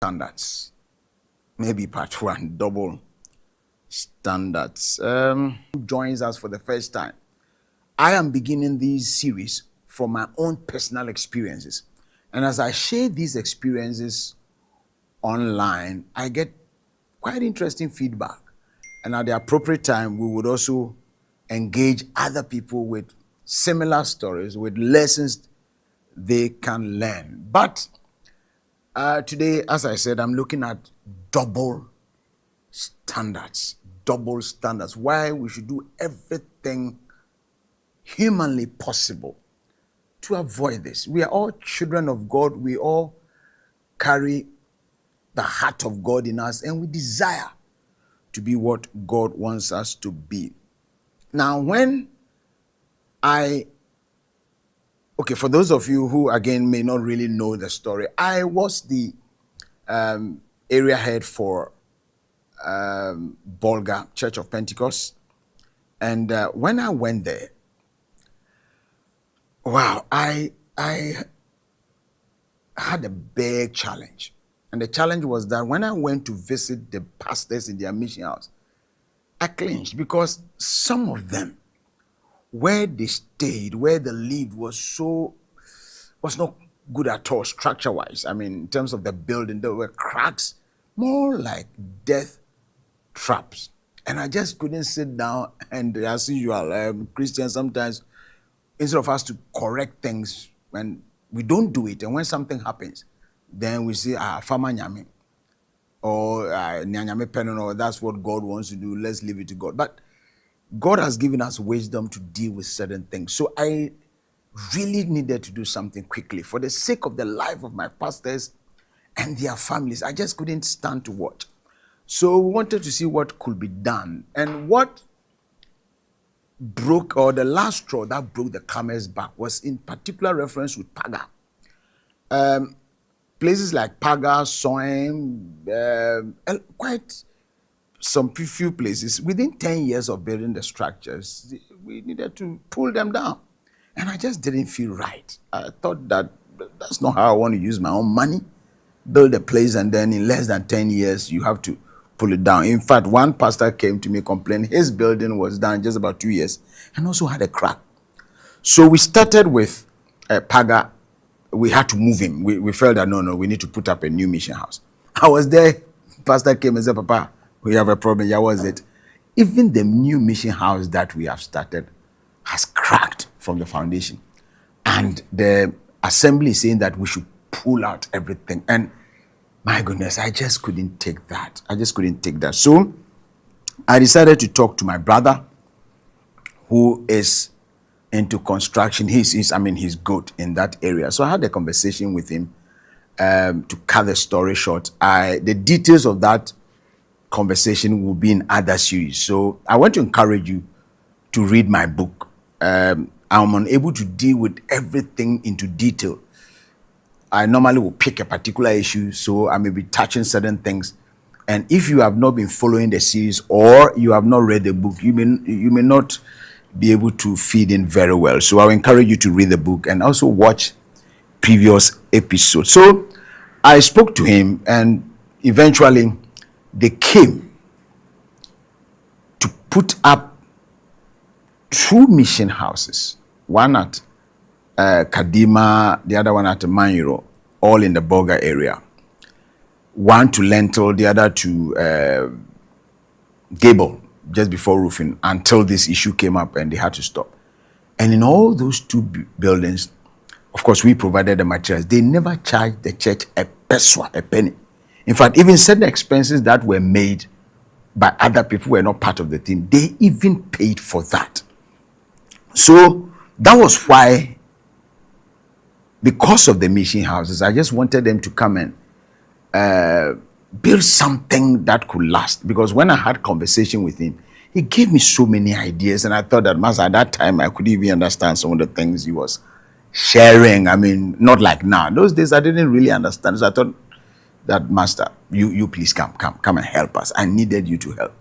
Standards. Maybe part one, double standards. Joins us for the first time. I am beginning this series from my own personal experiences. And as I share these experiences online, I get quite interesting feedback. And at the appropriate time, we would also engage other people with similar stories, with lessons they can learn. But today, as I said, I'm looking at double standards. Double standards. Why we should do everything humanly possible to avoid this. We are all children of God. We all carry the heart of God in us, and we desire to be what God wants us to be. Now, for those of you who, again, may not really know the story, I was the area head for Bolga Church of Pentecost. And when I went there, wow, I had a big challenge. And the challenge was that when I went to visit the pastors in their mission house, I clinched because some of them, where they stayed, where they lived, was not good at all structure-wise. I mean, in terms of the building, there were cracks, more like death traps. And I just couldn't sit down. And as usual, Christians sometimes, instead of us to correct things, when we don't do it, and when something happens, then we say, Fama Nyame, or Nyame Penon, or that's what God wants to do, let's leave it to God. But God has given us wisdom to deal with certain things. So I really needed to do something quickly for the sake of the life of my pastors and their families. I just couldn't stand to watch. So we wanted to see what could be done. And what broke, or the last straw that broke the camel's back, was in particular reference with Paga. Places like Paga, Soem, quite some few places, within 10 years of building the structures, we needed to pull them down. And I just didn't feel right. I thought that's not how I want to use my own money. Build a place and then in less than 10 years, you have to pull it down. In fact, one pastor came to me complaining his building was done in just about 2 years and also had a crack. So we started with Paga. We had to move him. We felt that, no, we need to put up a new mission house. I was there. Pastor came and said, Papa, we have a problem. Yeah, what was it? Even the new mission house that we have started has cracked from the foundation. And the assembly is saying that we should pull out everything. And my goodness, I just couldn't take that. So I decided to talk to my brother who is into construction. He's good in that area. So I had a conversation with him to cut the story short. The details of that conversation will be in other series. So I want to encourage you to read my book. I'm unable to deal with everything into detail. I normally will pick a particular issue, so I may be touching certain things. And if you have not been following the series or you have not read the book, you may not be able to feed in very well. So I encourage you to read the book and also watch previous episodes. So I spoke to him, and eventually they came to put up 2 mission houses, one at Kadima, the other one at Manyiro, all in the Bolga area. One to Lentil, the other to Gable, just before roofing, until this issue came up and they had to stop. And in all those 2 buildings, of course, we provided the materials. They never charged the church a penny. In fact, even certain expenses that were made by other people who were not part of the team, they even paid for that. So that was why, because of the mission houses, I just wanted them to come and build something that could last. Because when I had conversation with him, he gave me so many ideas, and I thought that, Master, at that time, I could even understand some of the things he was sharing. I mean, not like now. Those days, I didn't really understand. So I thought that, Master, you please come and help us. I needed you to help.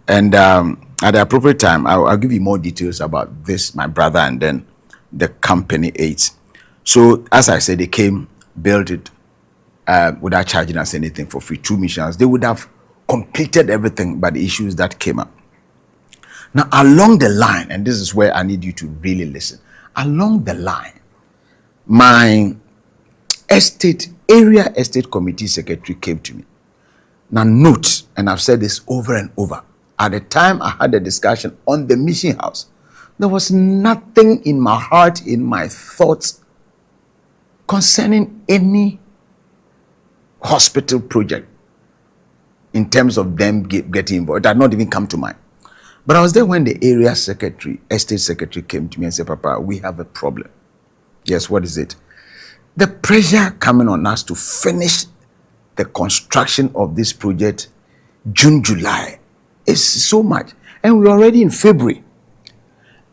And at the appropriate time, I'll give you more details about this, my brother, and then the company aids. So, as I said, they came, built it, without charging us anything for free, 2 missions. They would have completed everything, but the issues that came up. Now, along the line, and this is where I need you to really listen. Along the line, my area estate committee secretary came to me. Now, note, and I've said this over and over, at the time I had a discussion on the mission house, there was nothing in my heart, in my thoughts, concerning any hospital project in terms of them getting involved. It had not even come to mind. But I was there when the area secretary, estate secretary, came to me and said, Papa, we have a problem. Yes, what is it? The pressure coming on us to finish the construction of this project June, July is so much. And we're already in February.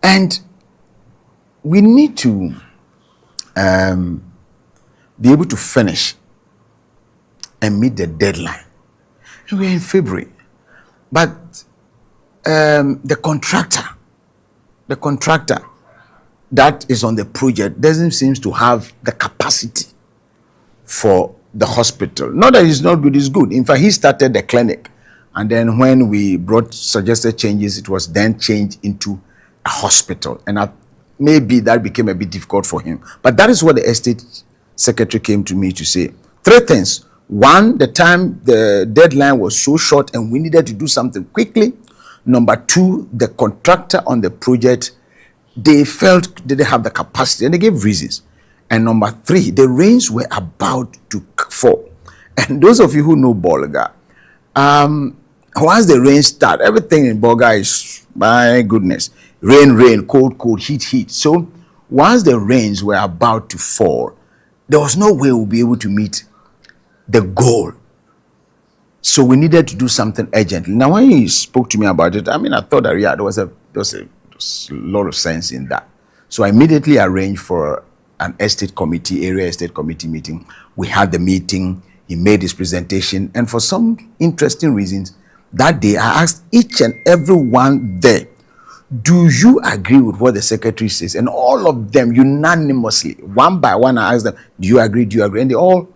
And we need to be able to finish and meet the deadline. And we're in February. But the contractor that is on the project doesn't seem to have the capacity for the hospital. Not that it's not good, it's good. In fact, he started the clinic. And then when we suggested changes, it was then changed into a hospital. And maybe that became a bit difficult for him. But that is what the estate secretary came to me to say. 3 things. 1, the deadline was so short and we needed to do something quickly. Number 2, the contractor on the project, they felt they didn't have the capacity and they gave reasons. And number 3, the rains were about to fall. And those of you who know Bolga, once the rain starts, everything in Bolga is, my goodness, rain, cold, heat. So once the rains were about to fall, there was no way we'll be able to meet the goal. So we needed to do something urgently. Now, when he spoke to me about it, I thought that, yeah, there was a lot of sense in that. So I immediately arranged for an area estate committee meeting. We had the meeting, he made his presentation, and for some interesting reasons, that day I asked each and every one there, do you agree with what the secretary says? And all of them unanimously, one by one, I asked them, do you agree? And they all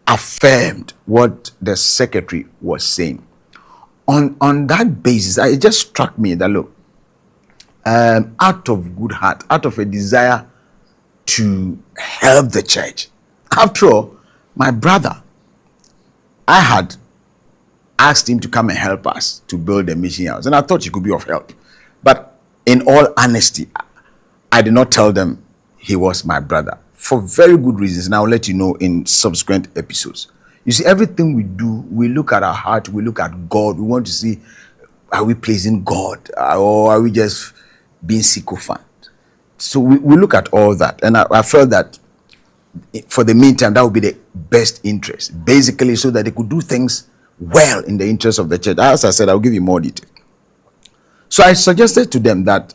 affirmed what the secretary was saying. On that basis, it just struck me that, look, out of good heart, out of a desire to help the church. After all, my brother, I had asked him to come and help us to build the mission house, and I thought he could be of help. But in all honesty, I did not tell them he was my brother for very good reasons, and I'll let you know in subsequent episodes. You see, everything we do, we look at our heart, we look at God, we want to see, are we pleasing God, or are we just being sycophant? So we look at all that, and I felt that for the meantime, that would be the best interest, basically, so that they could do things well in the interest of the church. As I said, I'll give you more detail. So I suggested to them that,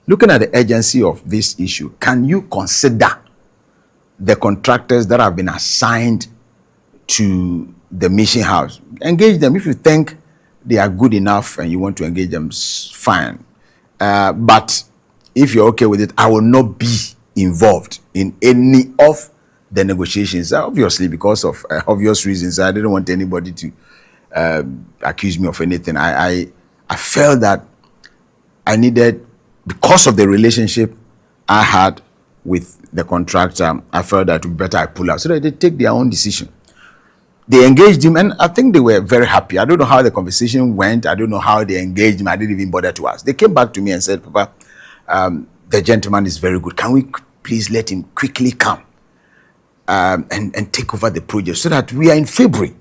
looking at the urgency of this issue, can you consider the contractors that have been assigned to the mission house? Engage them. If you think they are good enough and you want to engage them, fine. But if you're okay with it, I will not be involved in any of the negotiations, obviously because of obvious reasons. I didn't want anybody to accuse me of anything. I felt that I needed, because of the relationship I had with the contractor, I felt that it would be better I pull out so that they take their own decision. They engaged him, and I think they were very happy. I don't know how the conversation went. I don't know how they engaged him. I didn't even bother to ask. They came back to me and said, Papa, the gentleman is very good. Can we please let him quickly come and take over the project so that we are in February,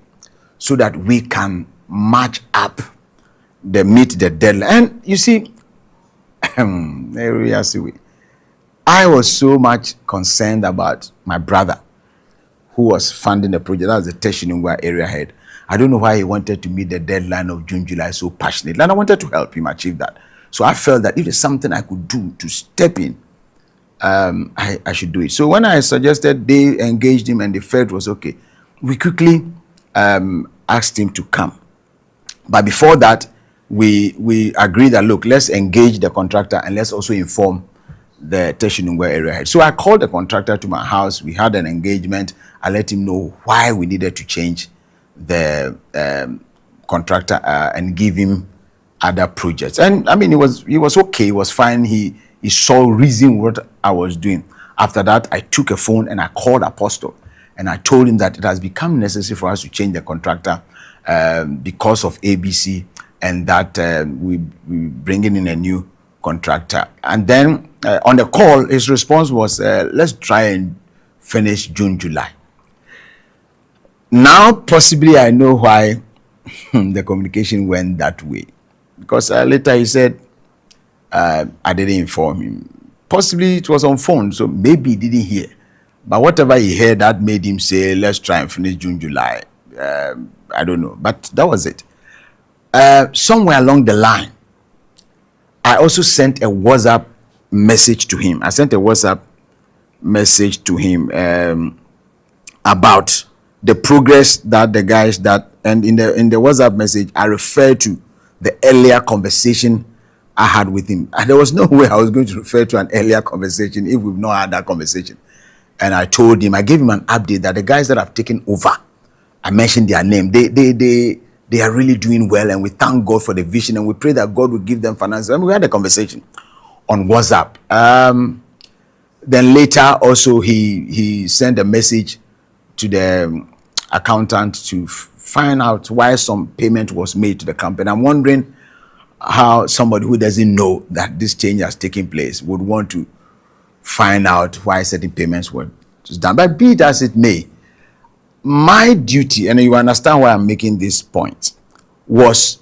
so that we can match up, meet the deadline. And you see, I was so much concerned about my brother who was funding the project. That was the Teshinungwa area head. I don't know why he wanted to meet the deadline of June, July so passionately. And I wanted to help him achieve that. So I felt that if there's something I could do to step in, I should do it. So when I suggested, they engaged him and they felt it was okay. We quickly asked him to come. But before that, we agreed that, look, let's engage the contractor and let's also inform the Teshinungwa area head. So I called the contractor to my house. We had an engagement. I let him know why we needed to change the contractor and give him other projects. And I mean, he was okay. He was fine. He saw reason what I was doing. After that, I took a phone and I called Apostle, and I told him that it has become necessary for us to change the contractor because of ABC, and that we bringing in a new contractor. And then on the call, his response was, let's try and finish June, July. Now, possibly I know why the communication went that way. Because later he said, I didn't inform him. Possibly it was on phone, so maybe he didn't hear. But whatever he heard, that made him say, let's try and finish June, July. I don't know, but that was it. Somewhere along the line, I also sent a WhatsApp message to him. I sent a WhatsApp message to him about the progress that the guys that, and in the WhatsApp message, I referred to the earlier conversation I had with him. And there was no way I was going to refer to an earlier conversation if we've not had that conversation. And I told him, I gave him an update that the guys that have taken over, I mentioned their name. They are really doing well, and we thank God for the vision, and we pray that God will give them finances. And we had a conversation on WhatsApp. Then later also he sent a message to the accountant to find out why some payment was made to the company. I'm wondering how somebody who doesn't know that this change has taken place would want to find out why certain payments were done. But be it as it may, my duty, and you understand why I'm making this point, was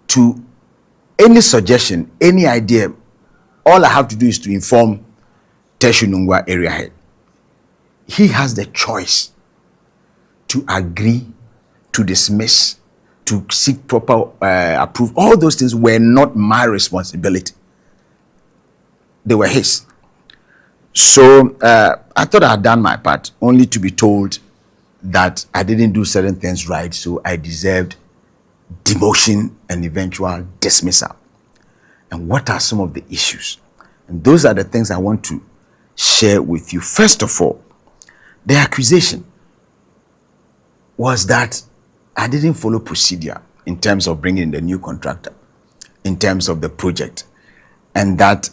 to any suggestion, any idea, all I have to do is to inform Teshunungwa area head. He has the choice to agree, to dismiss, to seek proper approval. All those things were not my responsibility. They were his. So I thought I had done my part, only to be told that I didn't do certain things right, so I deserved demotion and eventual dismissal. And what are some of the issues? And those are the things I want to share with you. First of all, the accusation was that I didn't follow procedure in terms of bringing in the new contractor, in terms of the project, and that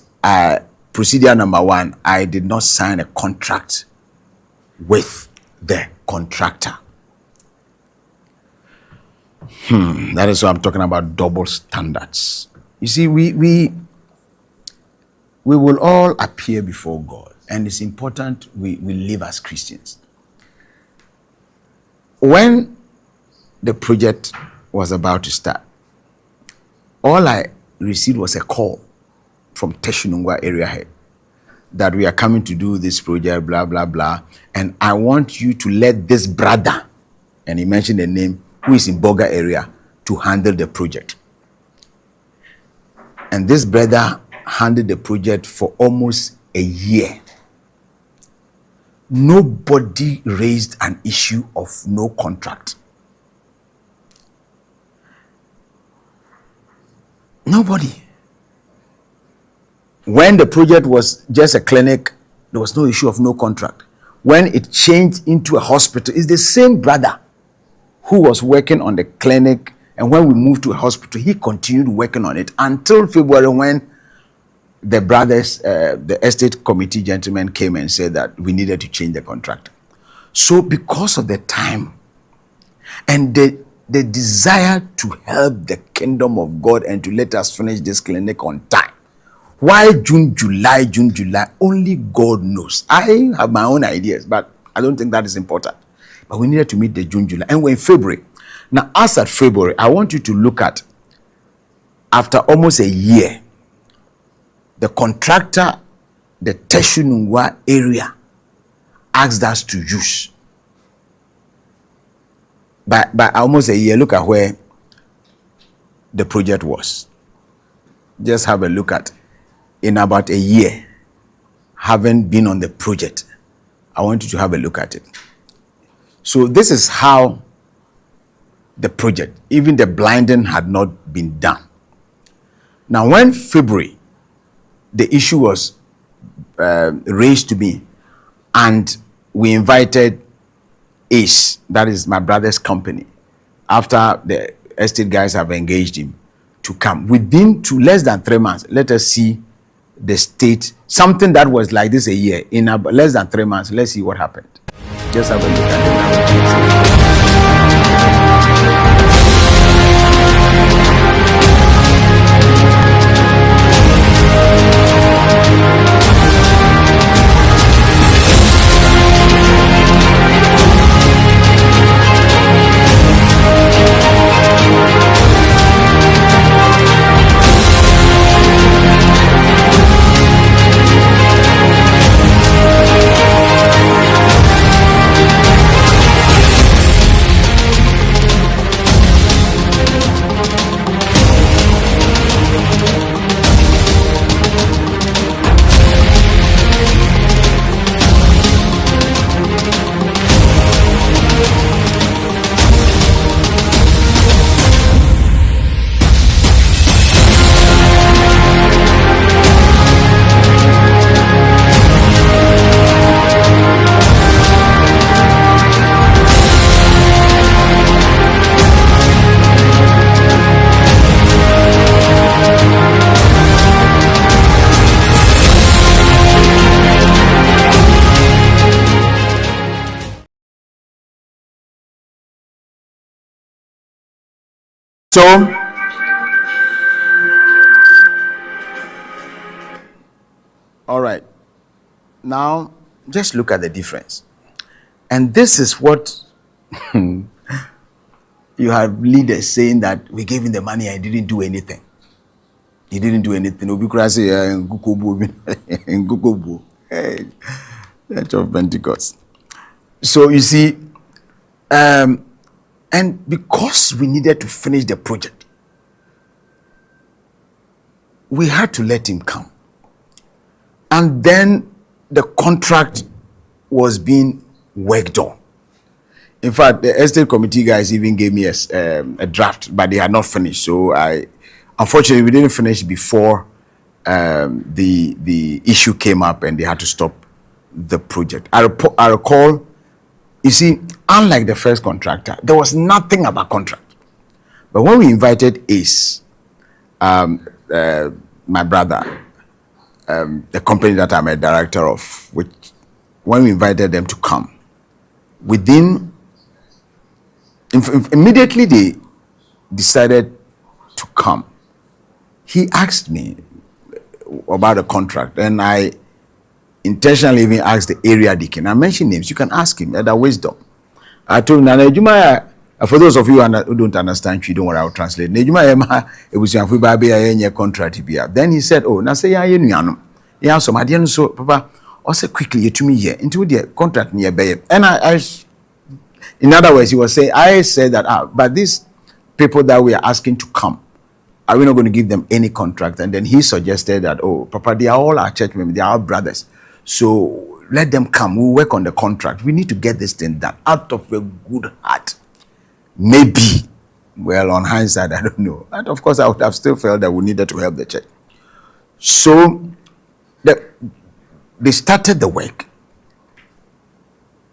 procedure number one, I did not sign a contract with the contractor. That is why I'm talking about double standards. You see, we will all appear before God, and it's important we live as Christians. When the project was about to start, all I received was a call from Teshunungwa area head that we are coming to do this project, blah, blah, blah. And I want you to let this brother, and he mentioned the name, who is in Boga area, to handle the project. And this brother handled the project for almost a year. Nobody raised an issue of no contract. Nobody. When the project was just a clinic, there was no issue of no contract. When it changed into a hospital, it's the same brother who was working on the clinic, and when we moved to a hospital, he continued working on it until February, when the brothers, the estate committee gentlemen came and said that we needed to change the contract. So because of the time and the desire to help the kingdom of God and to let us finish this clinic on time, why June, July, only God knows. I have my own ideas, but I don't think that is important. But we needed to meet the June, July, and we're in February. Now, as at February, I want you to look at, after almost a year, the contractor, the Teshunungwa area, asked us to use. By almost a year, look at where the project was. Just have a look at, in about a year, having been on the project, I want you to have a look at it. So this is how the project, even the blinding had not been done. Now, when February, the issue was raised to me, and we invited Ace, that is my brother's company, after the estate guys have engaged him to come within less than 3 months. Let us see the state, something that was like this a year, in less than 3 months. Let's see what happened. Just have a look at it. So, all right, now just look at the difference. And this is what you have leaders saying, that we gave him the money and he didn't do anything. He didn't do anything. Hey, Church of Pentecost. So you see, and because we needed to finish the project, we had to let him come. And then the contract was being worked on. In fact, the estate committee guys even gave me a draft, but they had not finished. So unfortunately, we didn't finish before the issue came up and they had to stop the project. I recall, you see, unlike the first contractor, there was nothing about contract. But when we invited Ace, my brother, the company that I'm a director of, when we invited them to come, immediately they decided to come. He asked me about the contract, and I intentionally even asked the area deacon. I mentioned names. You can ask him at the wisdom. I told him, Nana Juma, for those of you who don't understand, you don't want to translate. It was a contract. Then he said, oh, Nasa ya yeah, so my dear, so Papa, also quickly to me here into the contract near Bay. And I, in other words, he was saying, I said that, but these people that we are asking to come, are we not going to give them any contract? And then he suggested that, oh, Papa, they are all our church members, they are our brothers. So let them come. We'll work on the contract. We need to get this thing done out of a good heart. Maybe, well, on hindsight, I don't know. And of course, I would have still felt that we needed to help the church. So they started the work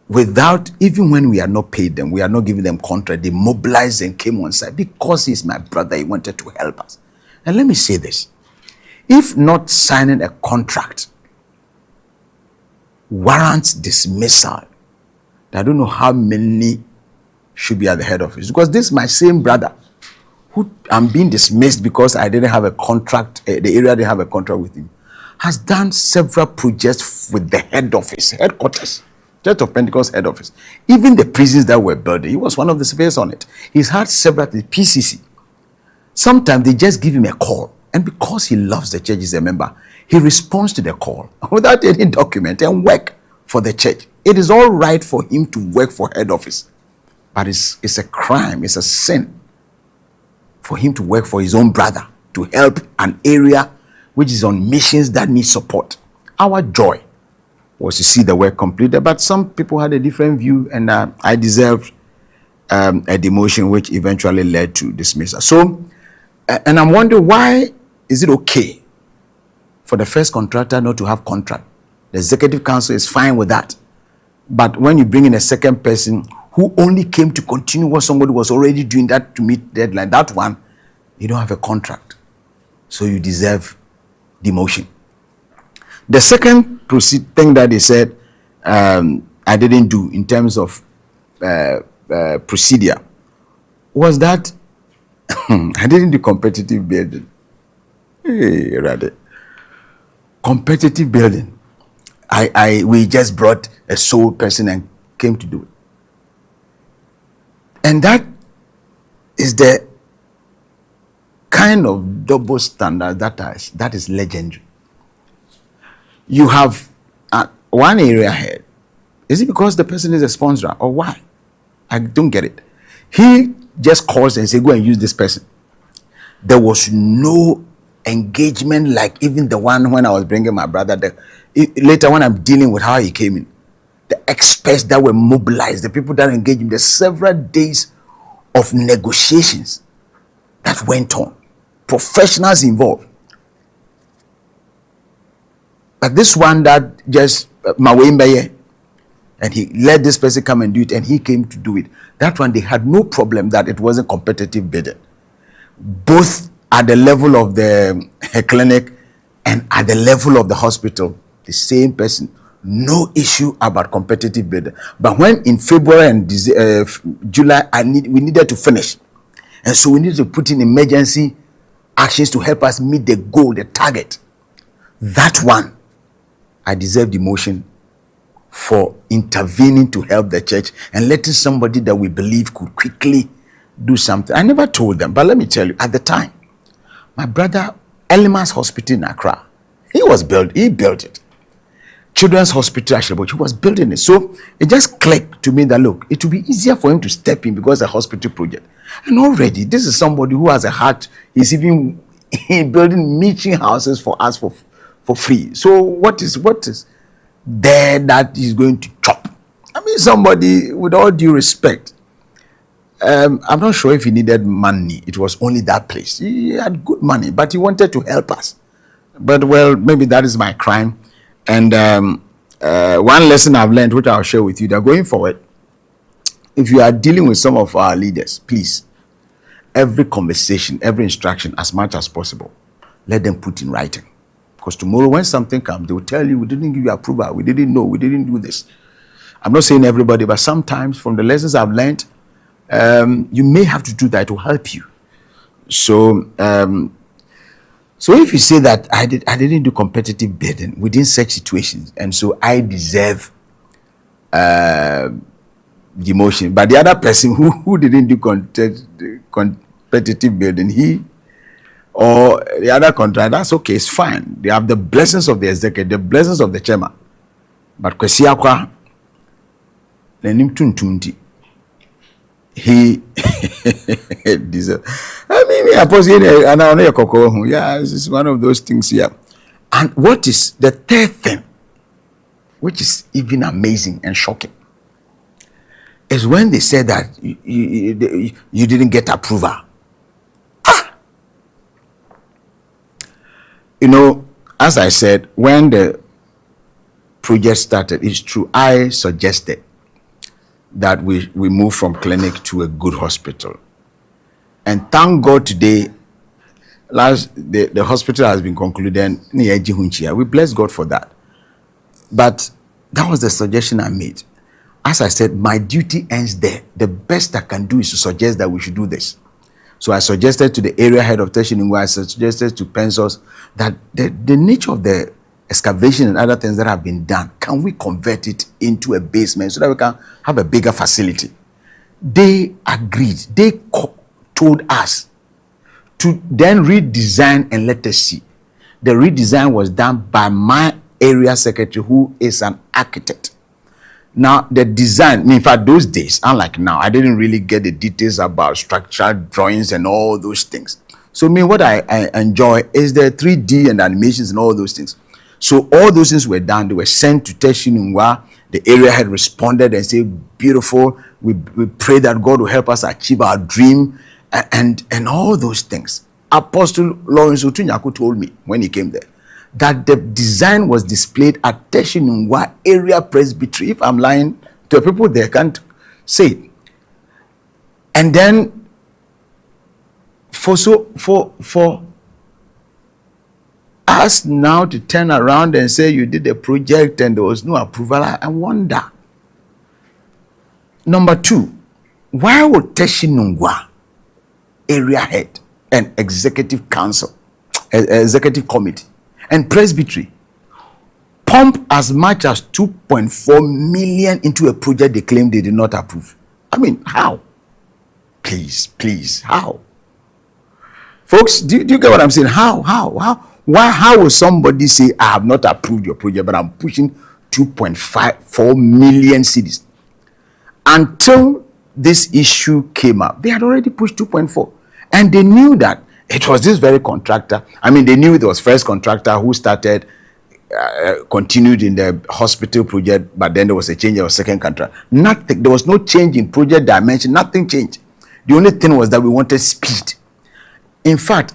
without, even when we are not paid them, we are not giving them contract, they mobilized and came on side because he's my brother. He wanted to help us. And let me say this: if not signing a contract warrants dismissal, I don't know how many should be at the head office, because this is my same brother who I'm being dismissed because I didn't have a contract, the area didn't have a contract with him, has done several projects with the head office, headquarters, Church of Pentecost head office. Even the prisons that were built, he was one of the surveyors on it. He's had several, the PCC. Sometimes they just give him a call, and because he loves the church, he's a member, he responds to the call without any document and work for the church. It is all right for him to work for head office, but it's a crime, it's a sin for him to work for his own brother, to help an area which is on missions that need support. Our joy was to see the work completed, but some people had a different view, and I deserved a demotion, which eventually led to dismissal. So, and I'm wondering, why is it okay for the first contractor not to have contract? The executive council is fine with that, but when you bring in a second person who only came to continue what somebody was already doing that to meet deadline, that one, you don't have a contract. So you deserve demotion. The second thing that they said I didn't do in terms of procedure was that I didn't do competitive building. Hey, rather. Competitive building. We just brought a sole person and came to do it. And that is the kind of double standard that is legendary. You have one area head. Is it because the person is a sponsor or why? I don't get it. He just calls and says, go and use this person. There was no engagement like even the one when I was bringing my brother. Later when I'm dealing with how he came in, the experts that were mobilized, the people that engaged him, there's several days of negotiations that went on. Professionals involved. But this one that just Mawembe, and he let this person come and do it, and he came to do it. That one, they had no problem that it wasn't competitive bidding. Both at the level of the clinic and at the level of the hospital, the same person. No issue about competitive bidding. But when in February and July, we needed to finish. And so we needed to put in emergency actions to help us meet the goal, the target. That one, I deserve demotion for intervening to help the church and letting somebody that we believe could quickly do something. I never told them, but let me tell you, at the time, my brother, Elimas Hospital in Accra, he built it. Children's Hospital, actually, but he was building it. So it just clicked to me that, look, it will be easier for him to step in because it's a hospital project. And already, this is somebody who has a heart. He's even building meeting houses for us for free. So what is there that he's going to chop? I mean, somebody, with all due respect, I'm not sure if he needed money. It was only that place. He had good money, but he wanted to help us. But, well, maybe that is my crime. And one lesson I've learned, which I'll share with you, that going forward, if you are dealing with some of our leaders, please, every conversation, every instruction, as much as possible, let them put in writing. Because tomorrow when something comes, they will tell you, we didn't give you approval, we didn't know, we didn't do this. I'm not saying everybody, but sometimes from the lessons I've learned, you may have to do that to help you. So if you say that I didn't do competitive bidding within such situations, and so I deserve demotion, but the other person who didn't do competitive bidding, he or the other contract, that's okay, it's fine. They have the blessings of the executive, the blessings of the chairman. But Kwesiakwa, he deserves. I mean, yeah, it's one of those things here. And what is the third thing, which is even amazing and shocking, is when they said that you didn't get approval. You know, as I said, when the project started, it's true, I suggested that we move from clinic to a good hospital. And thank God today, the hospital has been concluded. We bless God for that. But that was the suggestion I made. As I said, my duty ends there. The best I can do is to suggest that we should do this. So I suggested to the area head of Teshiningwa, I suggested to Pensos that the nature of the excavation and other things that have been done, can we convert it into a basement so that we can have a bigger facility? They agreed. They told us to then redesign and let us see. The redesign was done by my area secretary, who is an architect. Now, the design, in fact, those days, unlike now, I didn't really get the details about structural drawings and all those things. So, what I enjoy is the 3D and animations and all those things. So, all those things were done. They were sent to Teshiningwa. The area had responded and said, beautiful. We pray that God will help us achieve our dream and all those things. Apostle Lawrence Otunyaku told me when he came there that the design was displayed at Teshiningwa Area Presbytery. If I'm lying to people, they can't Say, and then for us now to turn around and say you did a project and there was no approval, I wonder. Number two, why would Teshinungwa, area head and executive council, executive committee and presbytery pump as much as 2.4 million into a project they claim they did not approve? I mean, how? Please, how? Folks, do you get what I'm saying? How? How will somebody say, I have not approved your project, but I'm pushing 2.54 million cedis? Until this issue came up, they had already pushed 2.4. And they knew that it was this very contractor. I mean, they knew it was first contractor who started, continued in the hospital project, but then there was a change of second contract. Nothing. There was no change in project dimension. Nothing changed. The only thing was that we wanted speed. In fact,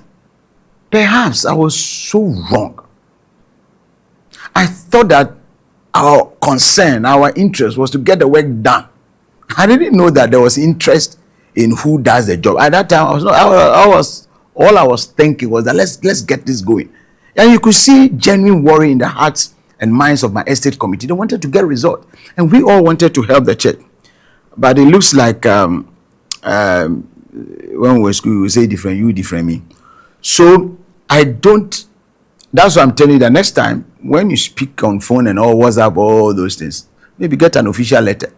perhaps I was so wrong. I thought that our concern, our interest was to get the work done. I didn't know that there was interest in who does the job. At that time, all I was thinking was that let's get this going. And you could see genuine worry in the hearts and minds of my estate committee. They wanted to get result, and we all wanted to help the church. But it looks like when we were school, we say different, you different me. So I don't. That's what I'm telling you. That next time when you speak on phone and all WhatsApp, all those things, maybe get an official letter.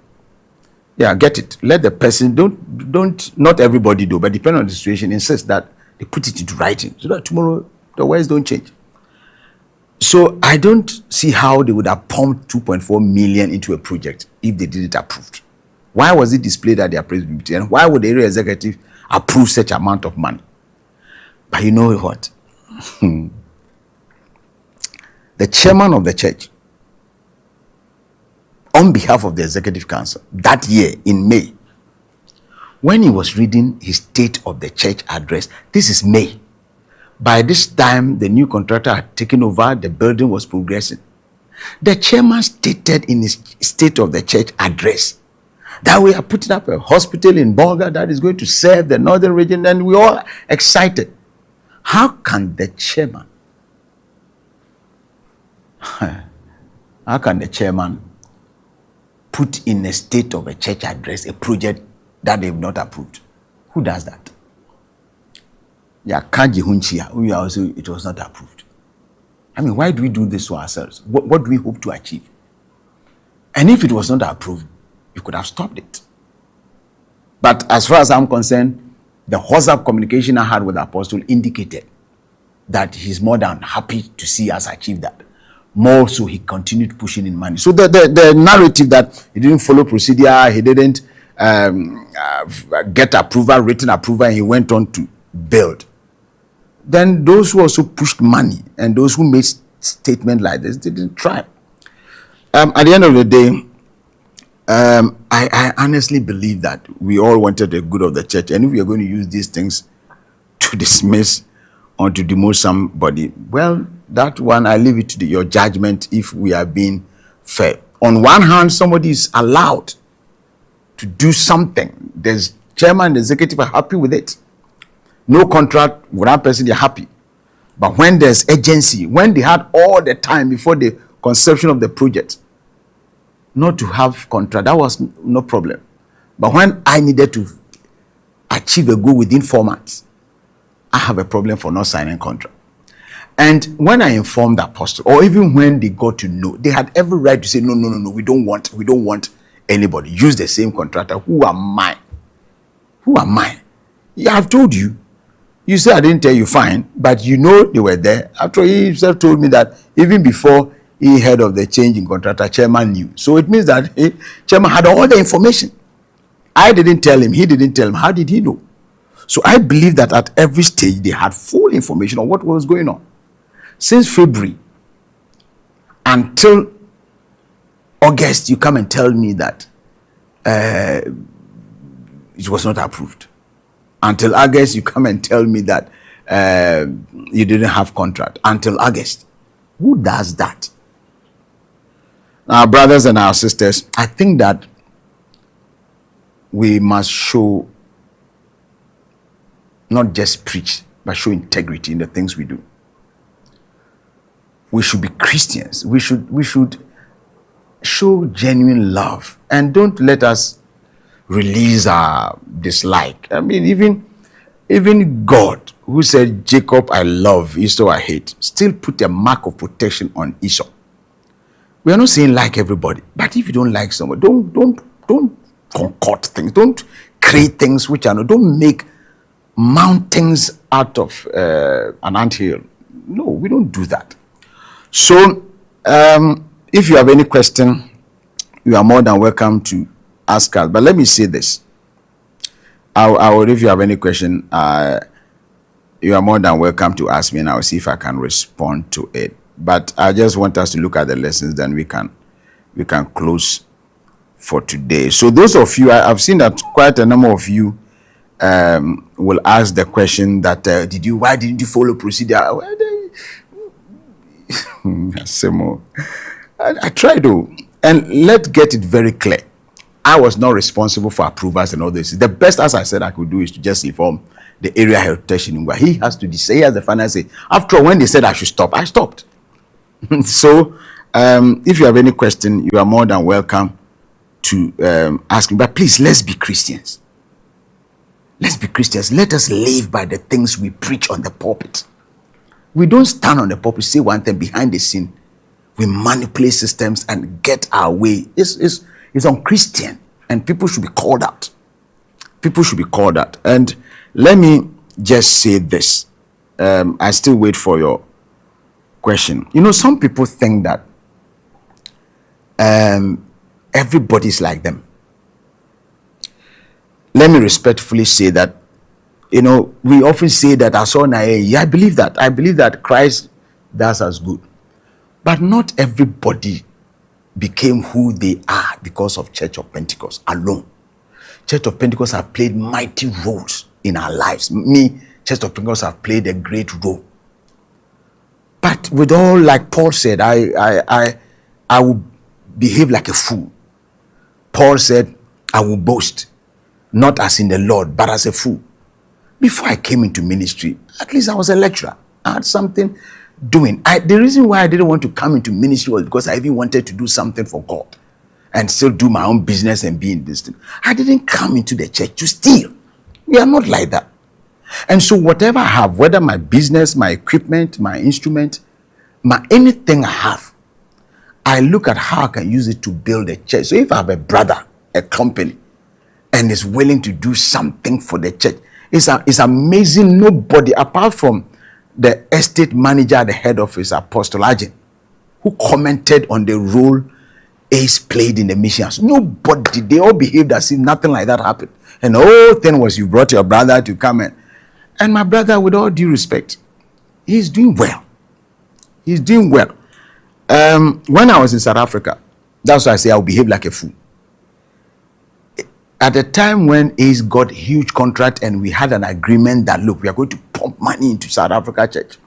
Yeah, get it. Let the person don't not everybody do, but depending on the situation, insist that they put it into writing so that tomorrow the words don't change. So I don't see how they would have pumped 2.4 million into a project if they did it approved. Why was it displayed at their presbytery, and why would the area executive approve such amount of money? But you know what? The chairman of the church, on behalf of the executive council, that year in May, when he was reading his state of the church address, this is May. By this time, the new contractor had taken over, the building was progressing. The chairman stated in his state of the church address that we are putting up a hospital in Bolga that is going to serve the northern region, and we all excited. How can the chairman put in a state of a church address a project that they've not approved? Who does that? Yeah, Kaji Hunchia, we also, it was not approved. I mean, why do we do this to ourselves? What do we hope to achieve? And if it was not approved, you could have stopped it. But as far as I'm concerned, the WhatsApp communication I had with the apostle indicated that he's more than happy to see us achieve that. More so, he continued pushing in money. So the narrative that he didn't follow procedure, he didn't get approval, written approval, and he went on to build. Then those who also pushed money and those who made statements like this, they didn't try. At the end of the day, I honestly believe that we all wanted the good of the church, and if we are going to use these things to dismiss or to demote somebody, well, that one, I leave it to your judgment if we are being fair. On one hand, somebody is allowed to do something. There's chairman and executive are happy with it. No contract, one person, they're happy. But when there's agency, when they had all the time before the conception of the project not to have contract, that was no problem. But when I needed to achieve a goal within 4 months, I have a problem for not signing contract. And when I informed the apostle, or even when they got to know, they had every right to say, no, we don't want anybody. Use the same contractor. Who am I? Yeah, I've told you. You say I didn't tell you, fine, but you know they were there. After he himself told me that even before he heard of the change in contractor, chairman knew. So it means that chairman had all the information. I didn't tell him, he didn't tell him. How did he know? So I believe that at every stage they had full information on what was going on. Since February until August, you come and tell me that it was not approved. Until August, you come and tell me that you didn't have contract. Until August. Who does that? Our brothers and our sisters, I think that we must show, not just preach, but show integrity in the things we do. We should be Christians. We should show genuine love, and don't let us release our dislike. I mean, even God, who said, Jacob I love, Esau I hate, still put a mark of protection on Esau. We are not saying like everybody, but if you don't like someone, don't concoct things. Don't create things which are not. Don't make mountains out of an anthill. No, we don't do that. So, if you have any question, you are more than welcome to ask us. But let me say this. If you have any question, you are more than welcome to ask me, and I'll see if I can respond to it. But I just want us to look at the lessons, then we can close for today. So those of you, I've seen that quite a number of you will ask the question that why didn't you follow procedure? I tried to, and let's get it very clear. I was not responsible for approvals and all this. The best, as I said, I could do is to just inform the area health technician where he has to say, he has the final say. After all, when they said I should stop, I stopped. So, if you have any question, you are more than welcome to ask me. But please, let's be Christians. Let's be Christians. Let us live by the things we preach on the pulpit. We don't stand on the pulpit, say one thing, behind the scene we manipulate systems and get our way. It's unchristian, and people should be called out. People should be called out. And let me just say this. I still wait for your question. You know, some people think that everybody's like them. Let me respectfully say that, you know, we often say that I believe that. I believe that Christ does us good. But not everybody became who they are because of Church of Pentecost alone. Church of Pentecost have played mighty roles in our lives. Me, Church of Pentecost have played a great role. But with all, like Paul said, I will behave like a fool. Paul said, I will boast, not as in the Lord, but as a fool. Before I came into ministry, at least I was a lecturer. I had something doing. The reason why I didn't want to come into ministry was because I even wanted to do something for God and still do my own business and be in this thing. I didn't come into the church to steal. We are not like that. And so whatever I have, whether my business, my equipment, my instrument, anything I have, I look at how I can use it to build a church. So if I have a brother, a company, and is willing to do something for the church, it's amazing. Nobody, apart from the estate manager at the head office, Apostle Agent, who commented on the role Ace played in the missions. Nobody, they all behaved as if nothing like that happened. And the whole thing was, you brought your brother to come in. And my brother, with all due respect, he's doing well. He's doing well. When I was in South Africa, that's why I say I'll behave like a fool. At the time when Ace got a huge contract and we had an agreement that, look, we are going to pump money into South Africa church.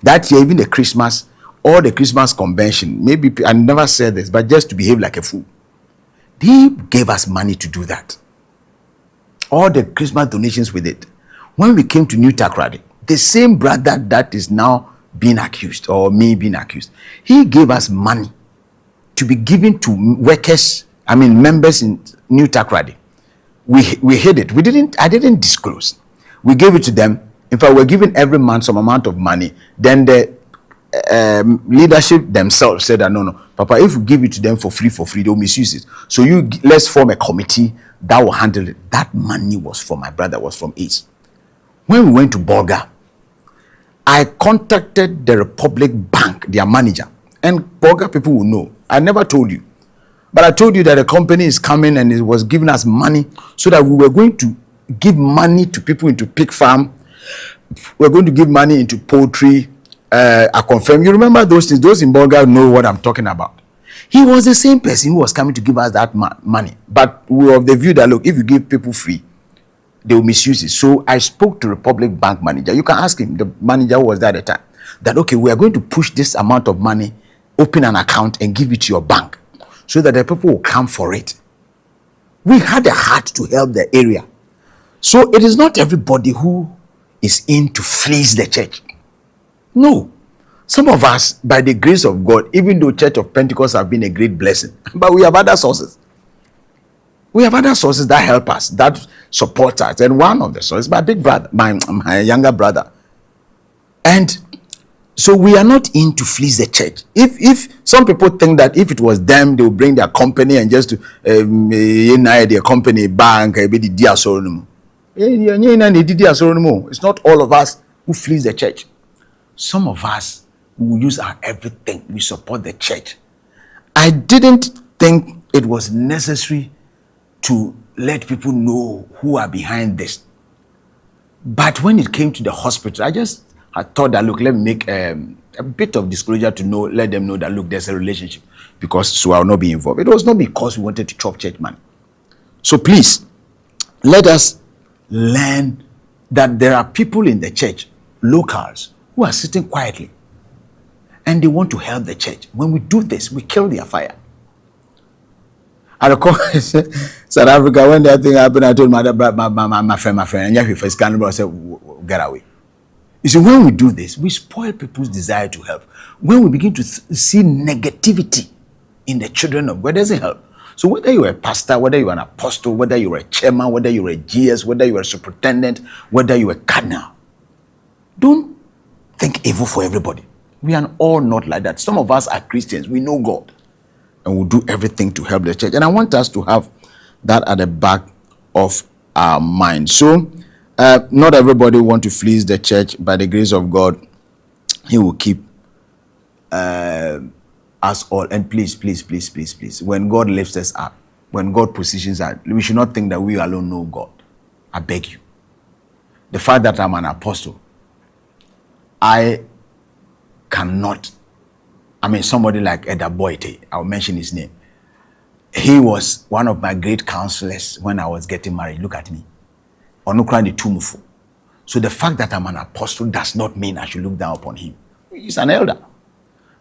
That year, even the Christmas or the Christmas convention, maybe I never said this, but just to behave like a fool. He gave us money to do that. All the Christmas donations with it. When we came to New Takrady, the same brother that is now being accused, or me being accused, he gave us money to be given to workers, members in New Takrady. We hid it. I didn't disclose. We gave it to them. In fact, we're giving every month some amount of money. Then the leadership themselves said that no, Papa, if we give it to them for free, they'll misuse it. So let's form a committee that will handle it. That money was for my brother, was from Ace. When we went to Bolga, I contacted the Republic Bank, their manager, and Bolga people will know. I never told you. But I told you that the company is coming and it was giving us money so that we were going to give money to people into pig farm. We're going to give money into poultry. I confirm. You remember those things? Those in Bulgaria know what I'm talking about. He was the same person who was coming to give us that money. But we were of the view that, look, if you give people free, they will misuse it. So I spoke to Republic Bank manager. You can ask him, the manager who was there at the time, that, okay, we are going to push this amount of money, open an account and give it to your bank, so that the people will come for it. We had a heart to help the area. So it is not everybody who is in to fleece the church. No. Some of us, by the grace of God, even though Church of Pentecost have been a great blessing, but we have other sources. We have other sources that help us, that support us. And one of the sources, my big brother, my younger brother. And so we are not in to fleece the church. If some people think that if it was them, they will bring their company and just to their company bank, it's not all of us who fleece the church. Some of us will use our everything. We support the church. I didn't think it was necessary to let people know who are behind this. But when it came to the hospital, I thought that, look, let me make a bit of disclosure to know, let them know that, look, there's a relationship, because so I'll not be involved. It was not because we wanted to chop church money. So please, let us learn that there are people in the church, locals, who are sitting quietly and they want to help the church. When we do this, we kill their fire. I recall South Africa, when that thing happened, I told my friend, and yeah, first I said, get away. You see, when we do this, we spoil people's desire to help. When we begin to see negativity in the children of God, it doesn't help. So whether you're a pastor, whether you're an apostle, whether you're a chairman, whether you're a GS, whether you're a superintendent, whether you're a cardinal, don't think evil for everybody. We are all not like that. Some of us are Christians. We know God. And we'll do everything to help the church. And I want us to have that at the back of our mind. So, not everybody want to fleece the church. By the grace of God, He will keep us all. And please, when God lifts us up, when God positions us, we should not think that we alone know God. I beg you. The fact that I'm an apostle, I cannot. Somebody like Weighthier, I'll mention his name. He was one of my great counselors when I was getting married. Look at me. So the fact that I'm an apostle does not mean I should look down upon him. He's an elder.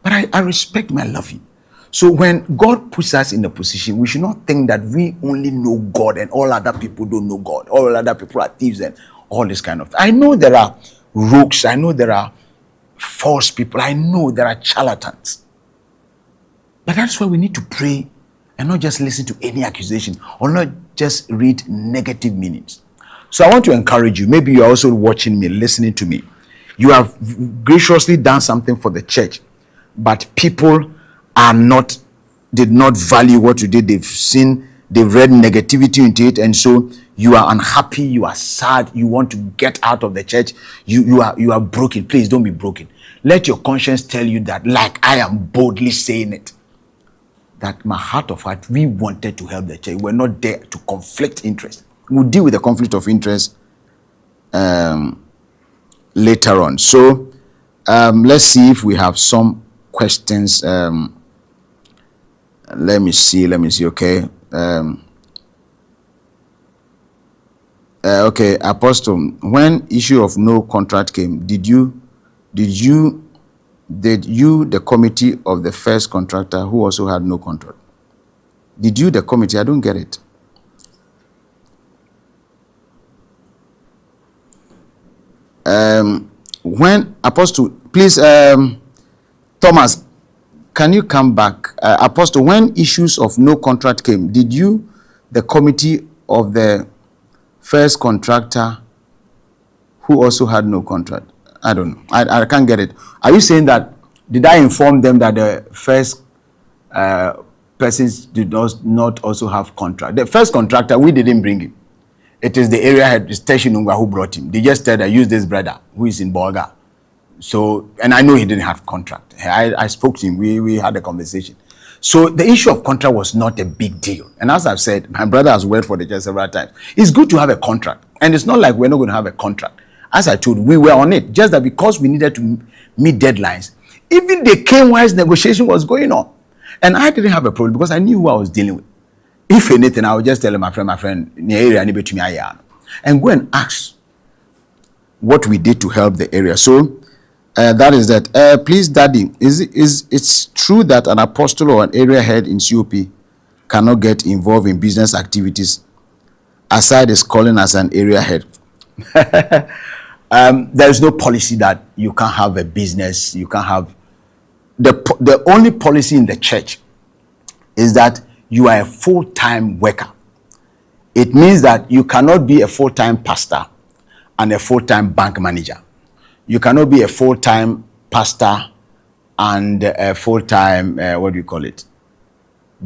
But I respect him, I love him. So when God puts us in a position, we should not think that we only know God and all other people don't know God. All other people are thieves and all this kind of thing. I know there are rogues. I know there are false people. I know there are charlatans. But that's why we need to pray and not just listen to any accusation or not just read negative meanings. So I want to encourage you. Maybe you're also watching me, listening to me. You have graciously done something for the church, but people did not value what you did. They've read negativity into it, and so you are unhappy, you are sad, you want to get out of the church, you are broken. Please don't be broken. Let your conscience tell you that, like I am boldly saying it, that my heart of heart, we wanted to help the church. We're not there to conflict interest. We'll deal with the conflict of interest later on. So let's see if we have some questions. Let me see, okay. Okay, Apostle, when issue of no contract came, did you, the committee of the first contractor who also had no contract? Did you, the committee? I don't get it. When Apostle, please, Thomas, can you come back? Apostle, when issues of no contract came, did you, the committee of the first contractor who also had no contract? I don't know. I can't get it. Are you saying that, did I inform them that the first persons did not also have contract? The first contractor, we didn't bring him. It is the area head, Station Unga, who brought him. They just said, I use this brother who is in Bolga. So, and I know he didn't have contract. I spoke to him. We had a conversation. So the issue of contract was not a big deal. And as I've said, my brother has worked for the church several times. It's good to have a contract. And it's not like we're not going to have a contract. As I told you, we were on it. Just that because we needed to meet deadlines, even the cane-wise negotiation was going on. And I didn't have a problem because I knew who I was dealing with. If anything, I would just tell my friend, and go and ask what we did to help the area. So that is that. Please, Daddy, it's true that an apostle or an area head in COP cannot get involved in business activities aside his calling as an area head. There is no policy that you can't have a business. You can't have the only policy in the church is that you are a full-time worker. It means that you cannot be a full-time pastor and a full-time bank manager. You cannot be a full-time pastor and a full-time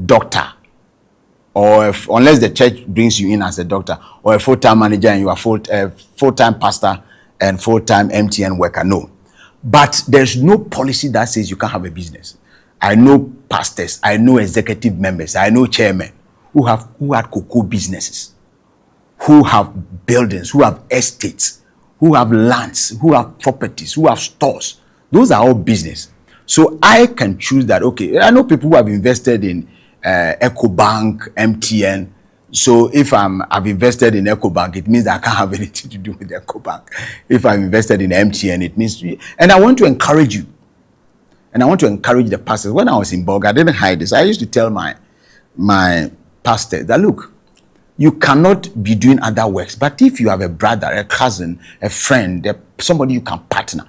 doctor, or unless the church brings you in as a doctor, or a full-time manager and you are full-time pastor and full-time MTN worker. No, but there's no policy that says you can't have a business. I know pastors, I know executive members, I know chairmen who had cocoa businesses, who have buildings, who have estates, who have lands, who have properties, who have stores. Those are all business. So I can choose that. Okay, I know people who have invested in EcoBank, MTN. So if I've invested in EcoBank, it means that I can't have anything to do with EcoBank. If I've invested in MTN, it means. And I want to encourage you. And I want to encourage the pastors. When I was in Bulgaria, I didn't hide this. I used to tell my pastor that, look, you cannot be doing other works. But if you have a brother, a cousin, a friend, somebody you can partner,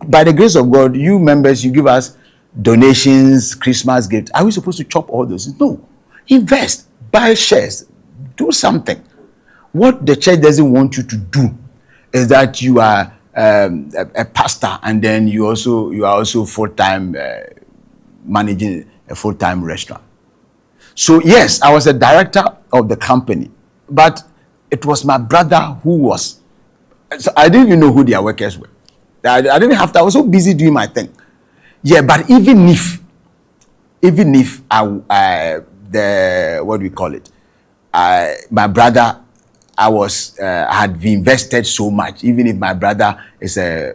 by the grace of God, you members, you give us donations, Christmas gifts. Are we supposed to chop all those? No. Invest, buy shares, do something. What the church doesn't want you to do is that you are a pastor and then you are also full-time managing a full-time restaurant. So yes, I was a director of the company, but it was my brother who was. So I didn't even know who their workers were. I didn't have to. I was so busy doing my thing. Yeah, but even if my brother, I had invested so much. Even if my brother is a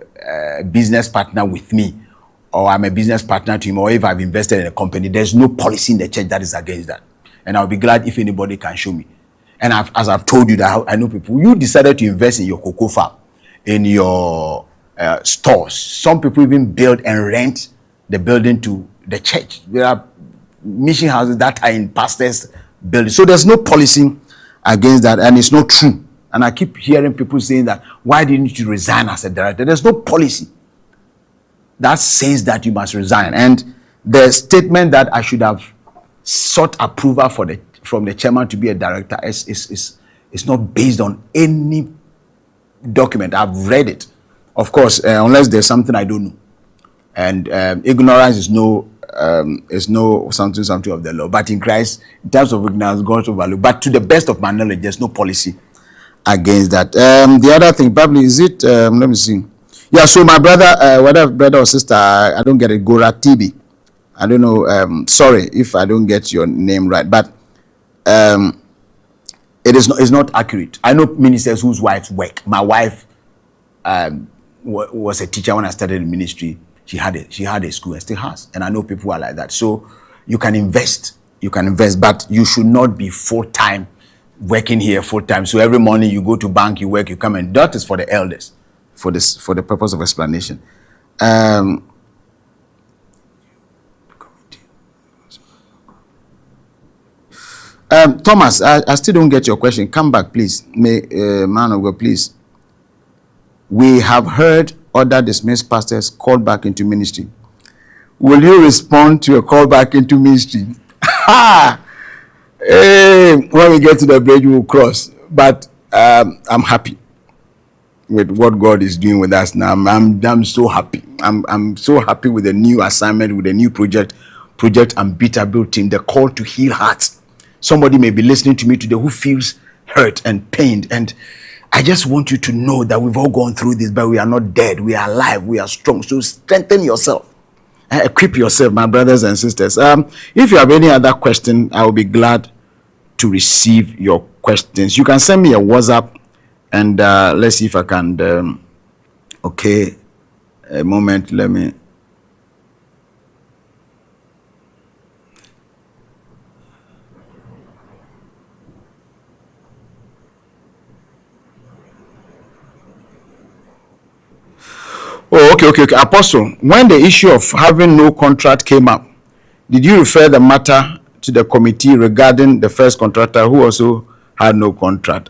business partner with me, or I'm a business partner to him, or if I've invested in a company, there's no policy in the church that is against that. And I'll be glad if anybody can show me. And as I've told you that I know people, you decided to invest in your cocoa farm, in your stores. Some people even build and rent the building to the church. There are mission houses that are in pastors' buildings. So there's no policy against that, and it's not true. And I keep hearing people saying that, why didn't you resign as a director? There's no policy that says that you must resign. And the statement that I should have sought approval from the chairman to be a director is not based on any document. I've read it. Of course, unless there's something I don't know. And ignorance is no something of the law. But in Christ, in terms of ignorance, God's overlook. But to the best of my knowledge, there's no policy against that. The other thing, probably, is it, let me see. Yeah, so my brother, whether brother or sister, I don't get it, Gora TB. I don't know, sorry if I don't get your name right, but it's not accurate. I know ministers whose wives work. My wife was a teacher when I started in ministry. She had a school and still has. And I know people who are like that. So you can invest, but you should not be full-time working here full-time. So every morning you go to bank, you work, you come, and that is for the elders, for the purpose of explanation. Thomas, I still don't get your question. Come back, please. Man of God, please. We have heard other dismissed pastors called back into ministry. Will you respond to a call back into ministry? When we get to the bridge, we will cross. But I'm happy with what God is doing with us now. I'm so happy. I'm so happy with the new assignment, with the new project Unbeatable team, the call to heal hearts. Somebody may be listening to me today who feels hurt and pained, and I just want you to know that we've all gone through this, but we are not dead. We are alive. We are strong. So strengthen yourself. Equip yourself, my brothers and sisters. If you have any other question, I will be glad to receive your questions. You can send me a WhatsApp, and let's see if I can. Okay, a moment. Let me. Oh, okay. Apostle, when the issue of having no contract came up, did you refer the matter to the committee regarding the first contractor who also had no contract.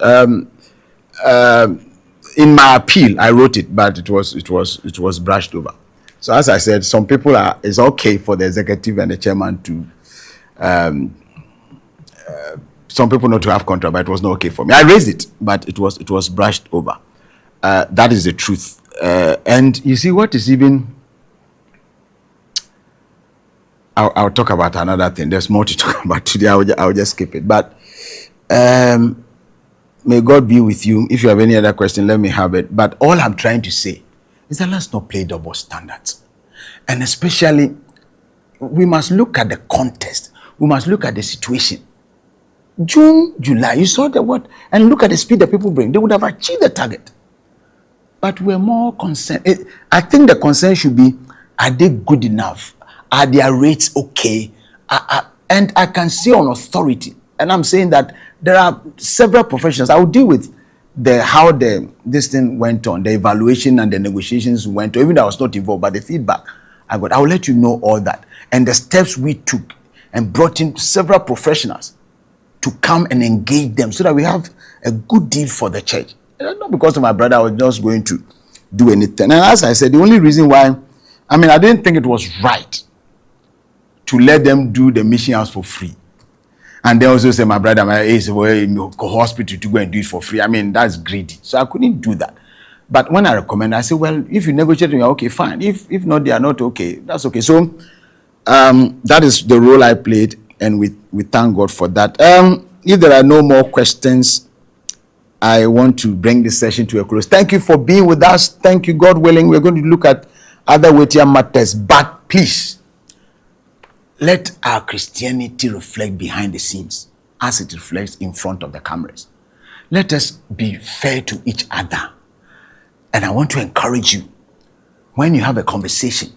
In my appeal, I wrote it, but it was brushed over. So as I said, some people it's okay for the executive and the chairman to some people not to have contract, but it was not okay for me. I raised it, but it was brushed over. That is the truth. And you see what is even. I'll talk about another thing. There's more to talk about today. I'll just skip it. But may God be with you. If you have any other question, let me have it. But all I'm trying to say is that let's not play double standards. And especially, we must look at the context. We must look at the situation. June, July, you saw the what? And look at the speed that people bring. They would have achieved the target. But we're more concerned. I think the concern should be, are they good enough? Are their rates okay? And I can say on authority, and I'm saying that there are several professions. I will deal with how this thing went on, the evaluation and the negotiations went on, even though I was not involved, but the feedback I got. I will let you know all that. And the steps we took and brought in several professionals to come and engage them so that we have a good deal for the church. And not because of my brother, I was just going to do anything. And as I said, the only reason why, I didn't think it was right to let them do the mission house for free. And they also say, my brother, is hospital to go and do it for free. That's greedy. So I couldn't do that. But when I recommend, I say, well, if you negotiate, you're okay, fine. If not, they are not okay. That's okay. So that is the role I played, and we thank God for that. If there are no more questions, I want to bring this session to a close. Thank you for being with us. Thank you. God willing, we're going to look at other weightier matters. But please, let our Christianity reflect behind the scenes as it reflects in front of the cameras. Let us be fair to each other. And I want to encourage you, when you have a conversation,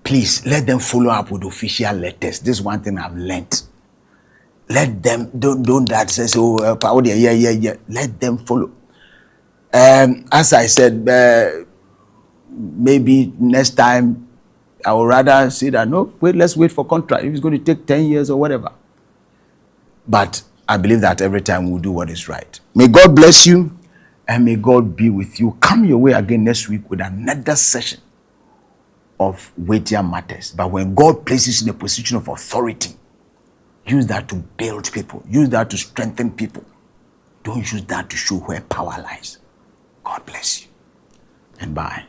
please let them follow up with official letters. This is one thing I've learned. Let them, don't that says, yeah. Let them follow. As I said, maybe next time, I would rather say that, no, let's wait for contract. If it's going to take 10 years or whatever. But I believe that every time we'll do what is right. May God bless you and may God be with you. Come your way again next week with another session of weightier matters. But when God places you in a position of authority, use that to build people. Use that to strengthen people. Don't use that to show where power lies. God bless you. And bye.